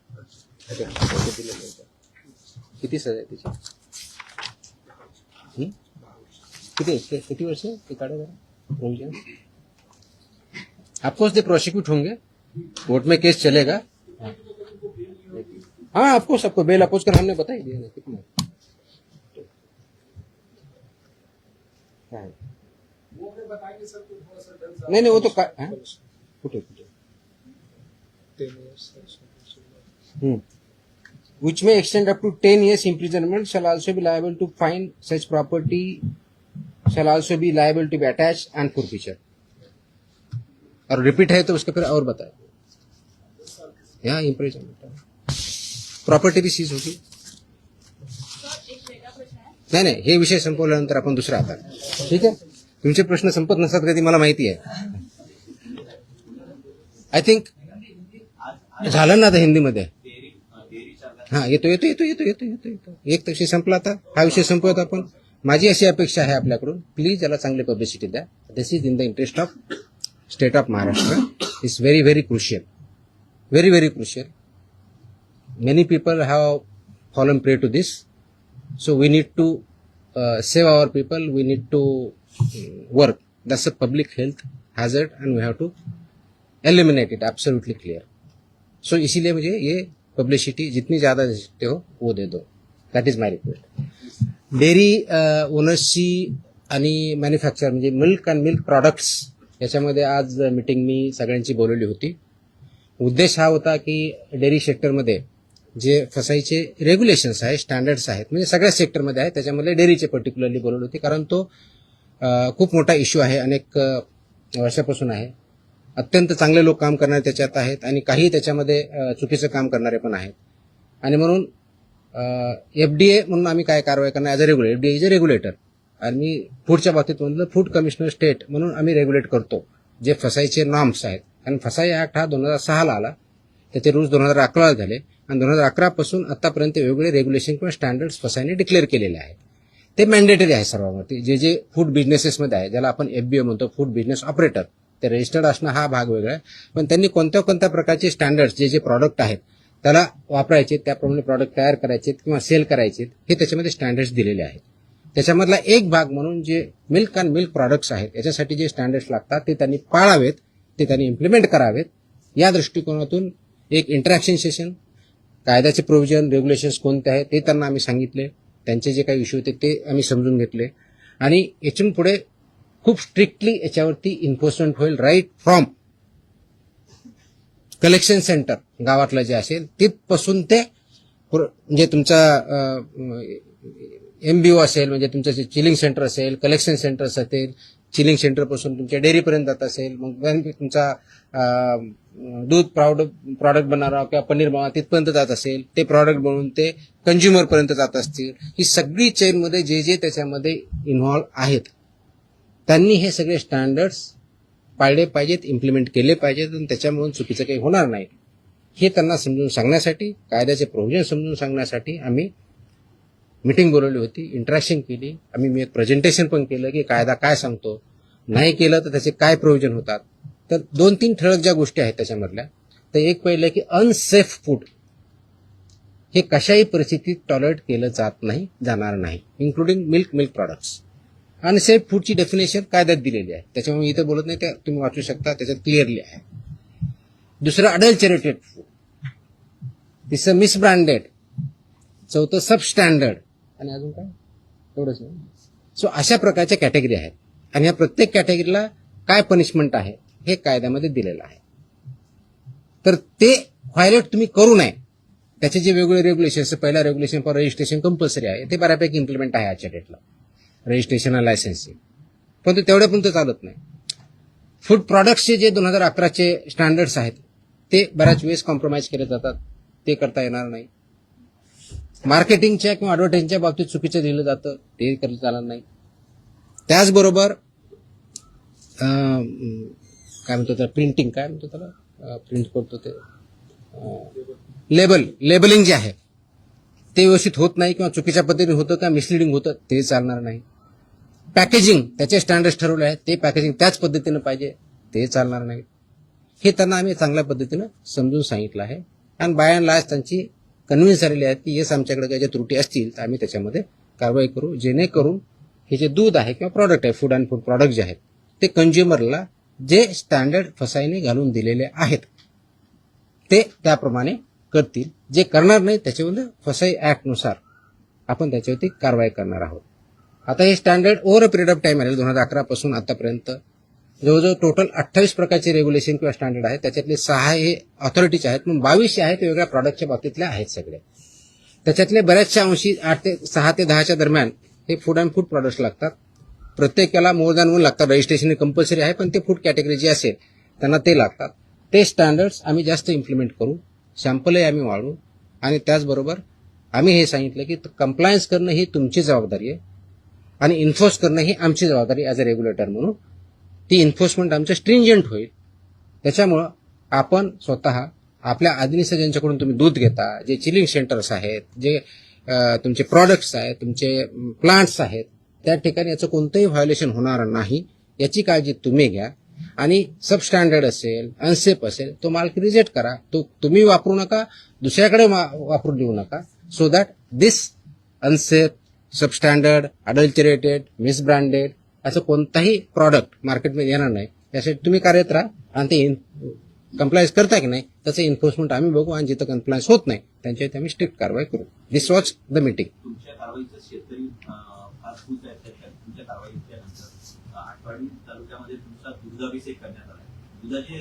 किती सजा आहे त्याची? किती वर्ष ते काढा जरा प्रोविजन. ऑफकोर्स दे प्रोसिक्यूट होंगे, कोर्ट में केस चलेगा. हाँ, आपको सबको बेल अपोज कर हमने बता ही दिया ना कितना. वो हमें बताएंगे सर, तो थोड़ा सा डर नहीं वो तो कुठे which may extend up to 10 years imprisonment, shall also be liable to fine, such property shall also be liable to be attached and forfeiture. और रिपीट है तो उसके फिर और बताए, यहाँ इम्प्रिजनमेंट प्रॉपर्टी भी सीज होगी. नाही हे विषय संपवल्यानंतर आपण दुसरा आता. ठीक आहे, तुमचे प्रश्न संपत नसतात कधी, मला माहिती आहे. आय थिंक झालं ना आता हिंदीमध्ये. हा, येतो. एक विषय संपला, आता हा विषय संपवत आपण. माझी अशी अपेक्षा आहे आपल्याकडून, प्लीज याला चांगली पब्लिसिटी द्या. This is in the interest of state of Maharashtra. It's very very crucial, very very crucial. Many people have fallen prey to this, so we need to save our people. We need to work. That's a public health hazard, and we have to eliminate it. Absolutely clear. So इसीलिए मुझे ये publicity जितनी ज्यादा दे सकते हो वो दे दो. That is my request. Dairy ओनर्सची आणि मॅन्युफॅक्चर म्हणजे मिल्क अँड मिल्क प्रॉडक्ट्स याच्यामध्ये आज मीटिंग मी सगळ्यांची बोलवली होती. उद्देश हा होता की डेअरी सेक्टरमध्ये जे फसाईचे रेग्युलेशन्स आहे, स्टँडर्ड्स आहेत, म्हणजे सगळ्या सेक्टरमध्ये आहेत, त्याच्यामध्ये डेअरीचे पर्टिक्युलरली बोलवले होते. कारण तो खूप मोठा इश्यू आहे, अनेक वर्षापासून आहे. अत्यंत चांगले लोक काम करणारे त्याच्यात आहेत आणि काही त्याच्यामध्ये चुकीचं काम करणारे पण आहेत. आणि म्हणून एफडीए म्हणून आम्ही काय कारवाई करणार as a regulator. FDA is a regulator आणि मी फूडच्या बाबतीत म्हणलं फूड कमिशनर स्टेट म्हणून आम्ही रेग्युलेट करतो जे फसाईचे नॉर्म्स आहेत. कारण फसाई ऍक्ट हा 2006ला आला, त्याचे रूल्स 2011ला झाले आणि 2011 पासून आतापर्यंत वेगवेगळे रेग्युलेशन किंवा स्टँडर्ड्स फसाईने डिक्लेअर केलेले आहेत. ते मॅन्डेटरी आहे सर्वांवरती. जे फूड बिझनेसेसमध्ये आहे, ज्याला आपण एफबीओ म्हणतो, फूड बिझनेस ऑपरेटर, ते रजिस्टर्ड असणं हा भाग वेगळा आहे. पण त्यांनी कोणत्या प्रकारचे स्टँडर्ड्स जे प्रॉडक्ट आहेत त्याला वापरायचे, त्याप्रमाणे प्रॉडक्ट तयार करायचे किंवा सेल करायचे, हे त्याच्यामध्ये स्टँडर्ड्स दिलेले आहेत. त्याच्यामधला एक भाग म्हणून जे मिल्क अँड मिल्क प्रॉडक्ट्स आहेत याच्यासाठी जे स्टँडर्ड्स लागतात ते त्यांनी पाळावेत, ते त्यांनी इम्प्लिमेंट करावेत. या दृष्टिकोनातून एक इंटरॅक्शन सेशन, कायद्याचे प्रोव्हिजन, रेग्युलेशन्स कोणते आहेत ते त्यांना आम्ही सांगितले. त्यांचे जे काही इश्यू होते ते आम्ही समजून घेतले आणि यातून पुढे खूप स्ट्रिक्टली याच्यावरती इन्फोर्समेंट होईल. राईट फ्रॉम कलेक्शन सेंटर गावातलं जे असेल तिथपासून ते म्हणजे तुमचा एमबीओ असेल, म्हणजे तुमचं जे चिलिंग सेंटर असेल, कलेक्शन सेंटर्स असेल, चिलिंग सेंटरपासून तुमच्या डेअरीपर्यंत जात असेल, मग तुमचा दूध प्रॉडक्ट बनवणारा किंवा पनीर बनवणारा तिथपर्यंत जात असेल, ते प्रॉडक्ट बनवून ते कंझ्युमरपर्यंत जात असतील, ही सगळी चेनमध्ये जे त्याच्यामध्ये इन्व्हॉल्व आहेत त्यांनी हे सगळे स्टँडर्ड्स पाळले पाहिजेत, इम्प्लिमेंट केले पाहिजेत आणि त्याच्यामुळे चुकीचं काही होणार नाही हे त्यांना समजून सांगण्यासाठी, कायद्याचे प्रोव्हिजन समजून सांगण्यासाठी आम्ही मीटिंग बोलवली होती, इंटरॅक्शन केली. मी एक प्रेझेंटेशन पण केलं की कायदा काय सांगतो, नाही केलं तर त्याचे काय प्रोव्हिजन होतात. तर 2-3 ठळक ज्या गोष्टी आहेत त्याच्यामधल्या, तर एक पहिलं की अनसेफ फूड हे कशाही परिस्थितीत टॉलरेट केलं जाणार नाही, इन्क्लुडिंग मिल्क प्रॉडक्ट्स. अनसेफ फूडची डेफिनेशन कायद्यात दिलेली आहे, त्याच्यामुळे इथं बोलत नाही, ते तुम्ही वाचू शकता, त्याच्यात क्लिअरली आहे. दुसरं अडल्चरेटेड फूड, तिसरं मिसब्रँडेड, चौथं सबस्टँडर्ड आणि अजून काय एवढंच नाही. सो अशा प्रकारच्या कॅटेगरी आहेत आणि या प्रत्येक कॅटेगरीला काय पनिशमेंट आहे हे कायद्यामध्ये दिलेलं आहे. तर ते व्हायलेट तुम्ही करू नये, त्याचे जे वेगवेगळे रेग्युलेशन, पहिला रेग्युलेशन फॉर रजिस्ट्रेशन कंपल्सरी आहे, ते बऱ्यापैकी इम्प्लिमेंट आहे आजच्या डेटला, रजिस्ट्रेशन आणि लायसन्सिंग, पण तेवढ्यापर्यंत चालत नाही. फूड प्रॉडक्ट्सचे जे 2011चे स्टँडर्ड्स आहेत ते बऱ्याच वेळेस कॉम्प्रोमाइज केले जातात, ते करता येणार नाही. मार्केटिंगच्या किंवा ॲडव्हर्टायझिंगच्या बाबतीत चुकीचं लिहिलं जातं, ते करता चालणार नाही. त्याचबरोबर काय म्हणतो त्याला, प्रिंटिंग, काय म्हणतो त्याला, प्रिंट करतो ते लेबलिंग जे आहे ते व्यवस्थित होत नाही किंवा चुकीच्या पद्धतीने होतं किंवा मिसलिडिंग होतं, ते चालणार नाही. पॅकेजिंग, त्याचे स्टँडर्ड्स ठरवले आहेत, ते पॅकेजिंग त्याच पद्धतीनं पाहिजे, ते चालणार नाही. हे त्यांना आम्ही चांगल्या पद्धतीनं समजून सांगितलं आहे आणि बाय अँड लार्ज त्यांची कन्व्हिन्स झालेली आहेत की येस, आमच्याकडे काही ज्या त्रुटी असतील तर आम्ही त्याच्यामध्ये कारवाई करू, जेणेकरून हे जे दूध आहे किंवा प्रॉडक्ट आहे, फूड अँड फूड प्रॉडक्ट जे आहेत ते कंझ्युमरला जे स्टँडर्ड फसाईने घालून दिलेले आहेत ते त्याप्रमाणे करतील. जे करणार नाही त्याच्यामध्ये फसाई ऍक्टनुसार आपण त्याच्यावरती कारवाई करणार आहोत. आता हे standard over a period of time आले, 2011 पासून आतापर्यंत जवळजवळ टोटल 28 प्रकारचे रेग्युलेशन किंवा स्टँडर्ड आहेत, त्याच्यातले 6 हे ऑथॉरिटीचे आहेत, मग 22 आहेत वेगळ्या प्रॉडक्टच्या बाबतीतले आहेत सगळे. त्याच्यातले बऱ्याचशा अंशी 6 ते 10च्या दरम्यान हे फूड अँड फूड प्रॉडक्ट्स लागतात. प्रत्येकाला मोर दॅन 1 लागतात, रजिस्ट्रेशन कंपल्सरी आहे, पण ते फूड कॅटेगरी जी असेल त्यांना ते लागतात. ते स्टँडर्ड्स आम्ही जास्त इम्प्लिमेंट करू, सॅम्पलही आम्ही वाढवू आणि त्याचबरोबर आम्ही हे सांगितलं की कंप्लायन्स करणं ही तुमची जबाबदारी आहे आणि इन्फोर्स करणं ही आमची जबाबदारी ॲज अ रेग्युलेटर म्हणून. ती इन्फोर्समेंट आमचं स्ट्रिंजंट होईल. त्याच्यामुळं आपण स्वतः आपल्या आदिनिसा ज्यांच्याकडून तुम्ही दूध घेता, जे चिलिंग सेंटर्स आहेत, जे तुमचे प्रॉडक्ट्स आहेत, तुमचे प्लांट्स आहेत, त्या ठिकाणी याचं कोणतंही व्हायोलेशन होणार नाही याची काळजी तुम्ही घ्या. आणि सबस्टँडर्ड असेल, अनसेफ असेल, तो माल रिजेक्ट करा, तो तुम्ही वापरू नका, दुसऱ्याकडे वापरून देऊ नका, so that this unsafe, substandard, adulterated, misbranded असं कोणताही प्रॉडक्ट मार्केटमध्ये येणार नाही. यासाठी तुम्ही कार्यरत राहा आणि ते कंप्लायन्स करता की नाही त्याचं इन्फोर्समेंट आम्ही बघू आणि जिथं कंप्लायन्स होत नाही त्यांच्यावर आम्ही स्ट्रिक्ट कारवाई करू. दिस वॉज द मीटिंग. तुमच्या कारवाईचं शेतकरी फार खुश आहेत. तुमच्या कारवाईच्या नंतर आठवडी तालुक्यामध्ये तुमचा दुधाभिषेक करण्यात आला. दुधाचे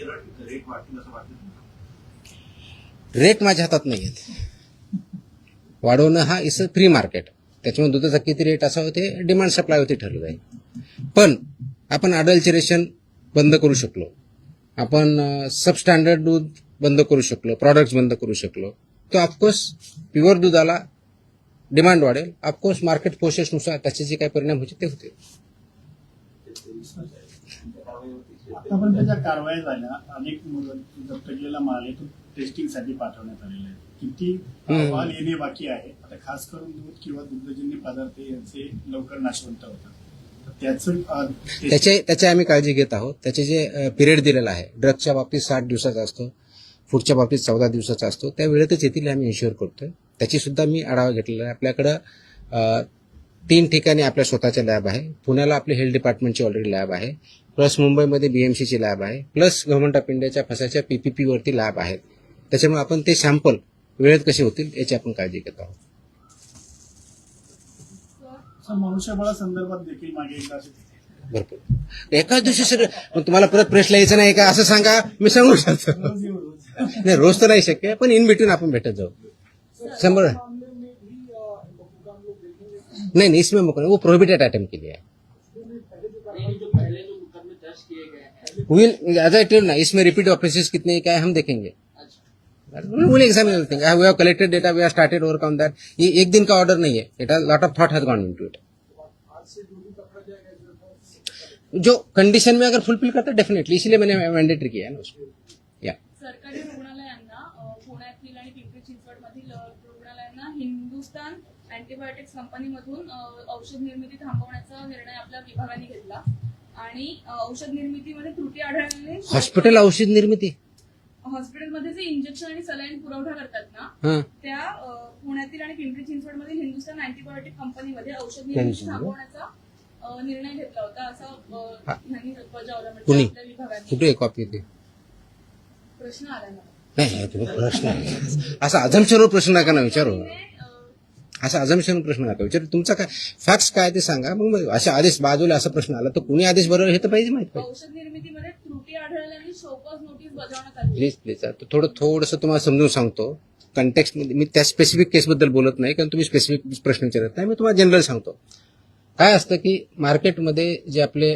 रेट वाढतील असं वाटतं तुम्हाला? रेट माझ्या हातात नाही आहेत. वाढवणं हा इज अ फ्री मार्केट, त्याच्यामुळे दुधाचा किती रेट असावं ते डिमांड सप्लायवरती ठरलं जाईल. पण आपण अडल्चरेशन बंद करू शकलो, आपण सबस्टँडर्ड दूध बंद करू शकलो, प्रॉडक्ट्स बंद करू शकलो, तर ऑफकोर्स प्युअर दुधाला डिमांड वाढेल. ऑफकोर्स मार्केट फोर्सेसनुसार त्याचे जे काही परिणाम होते ते होते. आतापर्यंत ज्या कारवाया झाल्या, अनेक जप्त केलेला माल आहे तो टेस्टिंगसाठी पाठवण्यात आलेला आहे. किती अहवाल येणे बाकी आहे? आता खास करून दूध किंवा दुग्धजन्य पदार्थ यांचे लवकर नाशवंत होतात, त्याचे आम्ही काळजी घेत आहोत. त्याचे जे पिरियड दिलेला आहे, ड्रगच्या बाबतीत 60 दिवसाचा असतो, फूडच्या बाबतीत 14 दिवसाचा असतो, त्या वेळेतच येतील आम्ही इन्श्युअर करतोय. त्याची सुद्धा मी आढावा घेतलेला आहे. आपल्याकडं 3 ठिकाणी आपल्या स्वतःच्या लॅब आहे. पुण्याला आपली हेल्थ डिपार्टमेंटची ऑलरेडी लॅब आहे, प्लस मुंबईमध्ये BMCची लॅब आहे, प्लस गव्हर्नमेंट ऑफ इंडियाच्या फसाच्या PPP वरती लॅब आहेत. त्याच्यामुळे आपण ते सॅम्पल वेळेत कसे होतील याची आपण काळजी घेत आहोत. मनुष्यबळासंदर्भात देखील मागे एकदा भरपूर एकाच दिवशी सगळं तुम्हाला परत प्रेसला यायचं नाही का असं सांगा, मी सांगू शकतो. नाही, रोज तर नाही शक्य, पण इन बिटवीन आपण भेटत जाऊ. 100 नहीं इसमें वो प्रोहिबिटेड आइटम के लिए है. विल एज आई टेल ना, इसमें रिपीट ऑफिसेस कितने क्या है हम देखेंगे. Will examine everything. We have collected data, we have started work on that. ये एक दिन का ऑर्डर नहीं है. It has lot of thought has gone into it. जो कंडीशन में अगर फुलफिल करता है डेफिनेटली, इसलिए मैंने मैंडेटरी किया है ना उसको. या सरकारी रुग्णालयांना पुण्यातील आणि पिंपरी चिंचवडमधील रुग्णालयांना हिंदुस्तान अँटीबायोटिक्स कंपनीमधून औषध निर्मिती थांबवण्याचा निर्णय आपल्या विभागाने घेतला आणि औषध निर्मितीमध्ये त्रुटी आढळल्याने हॉस्पिटल औषध निर्मिती हॉस्पिटलमध्ये जे इंजेक्शन आणि सलाईन पुरवठा करतात ना, हां त्या पुण्यातील आणि पिंपरी चिंचवडमधील हिंदुस्तान अँटीबायोटिक कंपनीमध्ये औषध निर्मिती थांबवण्याचा निर्णय घेतला होता, असा यांनी बजावला. म्हणजे कुणी आपल्या विभागाने कुठे आहे कॉपी ते प्रश्न आला मला. नाही तुम्ही प्रश्न असा अझम्पशनवर प्रश्न नका ना विचारू. असा अझम्पशनवर प्रश्न नका विचारू. तुमचा काय फॅक्ट्स काय ते सांगा. मग अशा आदेश बाजूला असा प्रश्न आला तर कुणी आदेश बरोबर हे तर पाहिजे माहित पाहिजे. औषध निर्मितीमध्ये त्रुटी आढळल्याने शोकॉज नोटीस बजावण्यात आली. प्लीज थोडंसं तुम्हाला समजून सांगतो. कंटेक्स्ट मध्ये मी त्या स्पेसिफिक केसबद्दल बोलत नाही, कारण तुम्ही स्पेसिफिक प्रश्न विचारत नाही. मी तुम्हाला जनरल सांगतो. काय असतं की मार्केटमध्ये जे आपले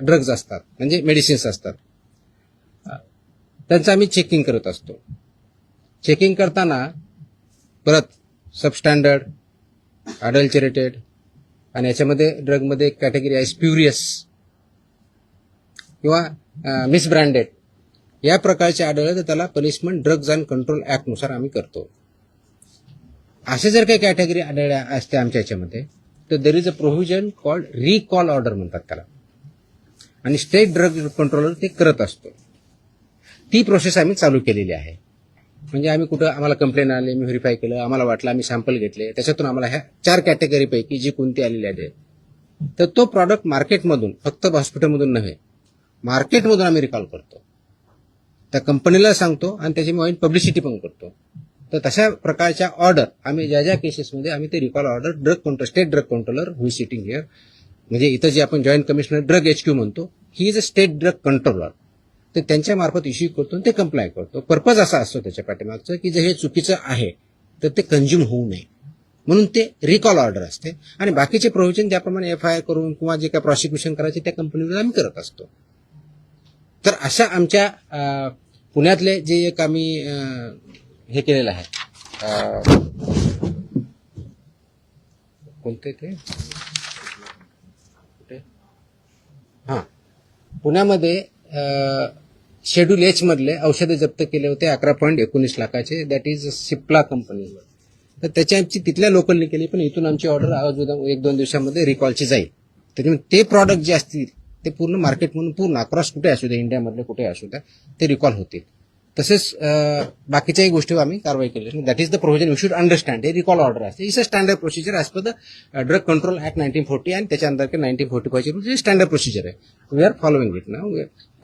ड्रग्ज असतात म्हणजे मेडिसिन्स असतात, त्यांचं आम्ही चेकिंग करत असतो. चेकिंग करताना परत सबस्टँडर्ड, अडल्चरेटेड आणि याच्यामध्ये ड्रगमध्ये एक कॅटेगरी आहे स्प्युरियस किंवा मिसब्रँडेड, या प्रकारचे आढळले तर त्याला पनिशमेंट ड्रग्ज अँड कंट्रोल ऍक्टनुसार आम्ही करतो. असे जर काही कॅटेगरी आढळल्या असते आमच्या याच्यामध्ये तर there is a provision called recall order म्हणतात त्याला, आणि स्टेट ड्रग कंट्रोलर ते करत असतो. ती प्रोसेस आम्ही चालू केलेली आहे. म्हणजे आम्ही कुठं आम्हाला कंप्लेंट आले, मी व्हेरीफाय केलं, आम्हाला वाटलं, आम्ही सॅम्पल घेतले, त्याच्यातून आम्हाला ह्या 4 कॅटेगरीपैकी जी कोणती आलेली आहे तर तो प्रॉडक्ट मार्केटमधून, फक्त हॉस्पिटलमधून नव्हे, मार्केटमधून आम्ही रिकॉल करतो. त्या कंपनीला सांगतो आणि त्याची पब्लिसिटी पण करतो. तर तशा प्रकारच्या ऑर्डर आम्ही ज्या ज्या केसेसमध्ये आम्ही ते recall order state drug controller who sitting here, म्हणजे इथं जे आपण जॉईंट कमिशनर ड्रग HQ म्हणतो, he is a state drug controller, तर त्यांच्या मार्फत इश्यू करतो आणि ते कंप्लाय करतो. पर्पज असा असतो त्याच्या पाठीमागचं की जर हे चुकीचं आहे तर ते कंझ्युम होऊ नये, म्हणून ते रिकॉल ऑर्डर असते. आणि बाकीचे प्रोव्हिजन ज्याप्रमाणे FIR करून किंवा जे काय प्रॉसिक्युशन करायचे त्या कंपनीवर आम्ही करत असतो. तर अशा आमच्या पुण्यातले जे एक आम्ही हे केलेलं आहे, कोणते ते हां पुण्यामध्ये शेड्यूल H मधले औषधे जप्त केले होते 11.19 लाखाचे. That is Cipla company. तर त्याची आमची तिथल्या लोकलनी केली, पण इथून आमची ऑर्डर आज 1-2 दिवसामध्ये रिकॉलची जाईल. त्याच्यामुळे ते प्रॉडक्ट जे असतील ते पूर्ण मार्केट म्हणून पूर्ण अक्रॉस कुठे असू द्या, इंडियामधले कुठे असू द्या, ते रिकॉल होतील. तसेच बाकीच्याही गोष्टीवर आम्ही कारवाई केली. That is the provision you should understand. हे रिकॉल ऑर्डर असते. It's a standard procedure as per the drug control act 1940 आणि त्याच्या अंदर 1945 ची स्टँडर्ड प्रोसिजर आहे. We are following it now.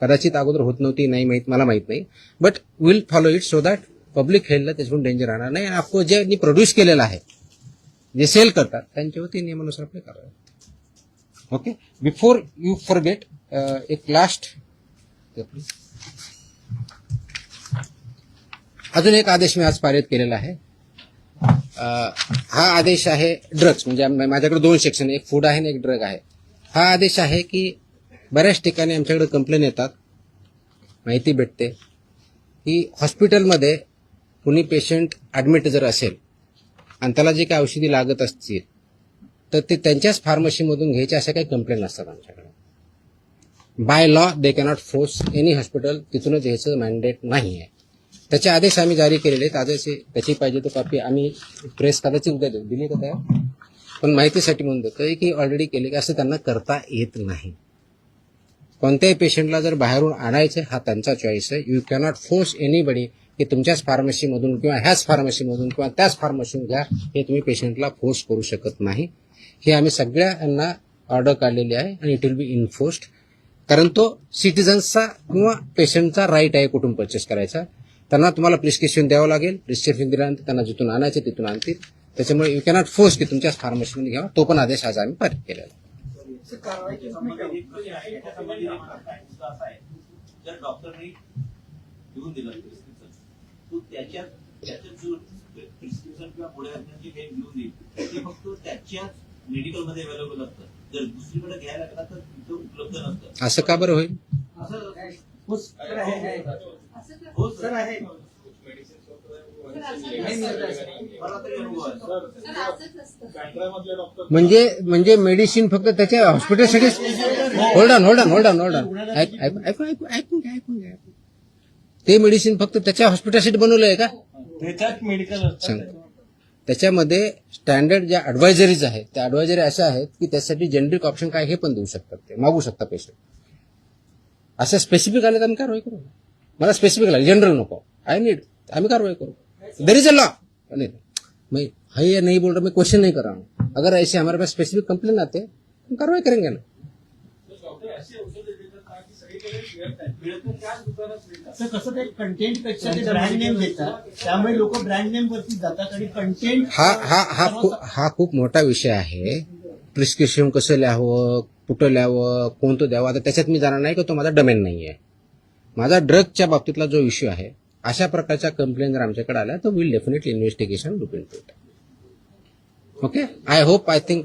कदाचित अगोदर होत नव्हती, नाही माहित, मला माहित नाही, but will follow it so that public हेल्थला त्याच्यातून डेंजर राहणार नाही. आणि आपको ज्यांनी प्रोड्यूस केलेलं आहे, जे सेल करतात, त्यांच्यावरती नियमानुसार आपले कारवाई. ओके, बिफोर यू फॉरगेट एक लास्ट अजून एक आदेश मी आज पारित केलेला आहे. हा आदेश आहे ड्रग्स, म्हणजे माझ्याकडे 2 सेक्शन, एक फूड आहे आणि एक ड्रग आहे. हा आदेश आहे की बऱ्याच ठिकाणी आमच्याकडे कंप्लेन येतात, माहिती भेटते की हॉस्पिटलमध्ये कुणी पेशंट ॲडमिट जर असेल आणि त्याला जे काही औषधी लागत असतील तर ते त्यांच्याच फार्मसीमधून घ्यायचे, अशा काही कंप्लेन असतात आमच्याकडे. By law they cannot force any hospital तिथूनच घ्यायचं मॅन्डेट नाही आहे. त्याचे आदेश आम्ही जारी केलेले आहेत. आदेश त्याची पाहिजे तो कॉपी आम्ही प्रेस कदाचित उद्या देऊ, दिली का त्या, पण माहितीसाठी म्हणून देतोय की ऑलरेडी केले की असं त्यांना करता येत नाही. कोणत्याही पेशंटला जर बाहेरून आणायचं हा त्यांचा चॉईस आहे. यू कॅनॉट फोर्स एनीबडी की तुमच्याच फार्मसीमधून किंवा ह्याच फार्मसीमधून किंवा त्याच फार्मसीमधून घ्या, हे तुम्ही पेशंटला फोर्स करू शकत नाही. हे आम्ही सगळ्यांना ऑर्डर काढलेली आहे आणि इट विल बी इन्फोर्स्ड, कारण तो सिटिझन्सचा किंवा पेशंटचा राईट आहे कुठून परचेस करायचा. त्यांना तुम्हाला प्रिस्क्रिप्शन द्यावं लागेल. प्रिस्क्रिप्शन दिल्यानंतर त्यांना जिथून आणायचे तिथून आणतील. त्याच्यामुळे यू कॅनॉट फोर्स की तुमच्याच फार्मसीमध्ये घ्यावा. तो पण आदेश आज आम्ही पारित केलेला आहे. जर डॉक्टरने लिहून दिलं प्रिस्क्रिप्शन, तो त्याच्यात जो प्रिस्क्रिप्शन किंवा पुढे जे काही लिहून देईल ते फक्त त्याच्याच मेडिकलमध्ये अवेलेबल असतं. जर दुसरीकडे घ्यायला लागला तर तिथं उपलब्ध नसतं. असं का बरं होईल? हो सर आहे. हो सर आहे. नाही मिळत. मला तरी अनुभव आहे. बँड्रामधले डॉक्टर म्हणजे मेडिसिन फक्त त्याच्या हॉस्पिटलसाठी होल्ड ऑन ऐकून घ्या. ते मेडिसिन फक्त त्याच्या हॉस्पिटलसाठी बनवलं आहे का? त्याच्यात मेडिकल सांगतो. त्याच्यामध्ये स्टँडर्ड ज्या अडवायझरीज आहेत त्या अडवायझरी अशा आहेत की त्यासाठी जेनरिक ऑप्शन काय हे पण देऊ शकतात, ते मागू शकता पेशंट. असं स्पेसिफिक आले तर आम्ही कारवाई करू. मला स्पेसिफिक लागेल, जनरल नको. आम्ही कारवाई करू. There is a law. मैं है या नहीं बोल रहा, मैं क्वेश्चन नहीं कर रहा हूँ. अगर ऐसे हमारे पास स्पेसिफिक कंप्लेन आते हैं हम कार्रवाई करेंगे ना. असं कसं ते कंटेंट पेक्षा ते ब्रँड नेम देतात, त्यामुळे लोक ब्रँड नेम वरती जातात आणि कंटेंट हा खूप मोठा विषय आहे. प्रिस्क्रिप्शन कसं लिहावं, कुठं लिहावं, कोणतं द्यावं, आता त्याच्यात मी जाणार नाही की तो माझा डोमेन नाही आहे. माझा ड्रगच्या बाबतीतला जो इश्यू आहे, अशा प्रकारच्या कंप्लेंट जर आमच्याकडे आल्या तर will definitely investigation look into it. Okay, I think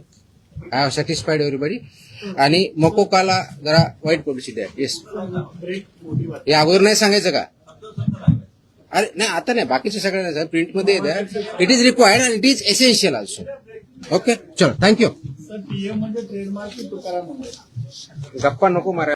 I have satisfied everybody. आणि मकोकाला जरा वाईट पब्लिसिटी आहे. येस, हे अगोदर नाही सांगायचं का? अरे नाही, आता नाही, बाकीचे सगळे नाही, प्रिंटमध्ये it is required and it is essential also. Okay, चलो, थँक्यू. सर पीएम म्हणजे ट्रेडमार्क की तुकाराम मुंडे? गप्पा नको मारा.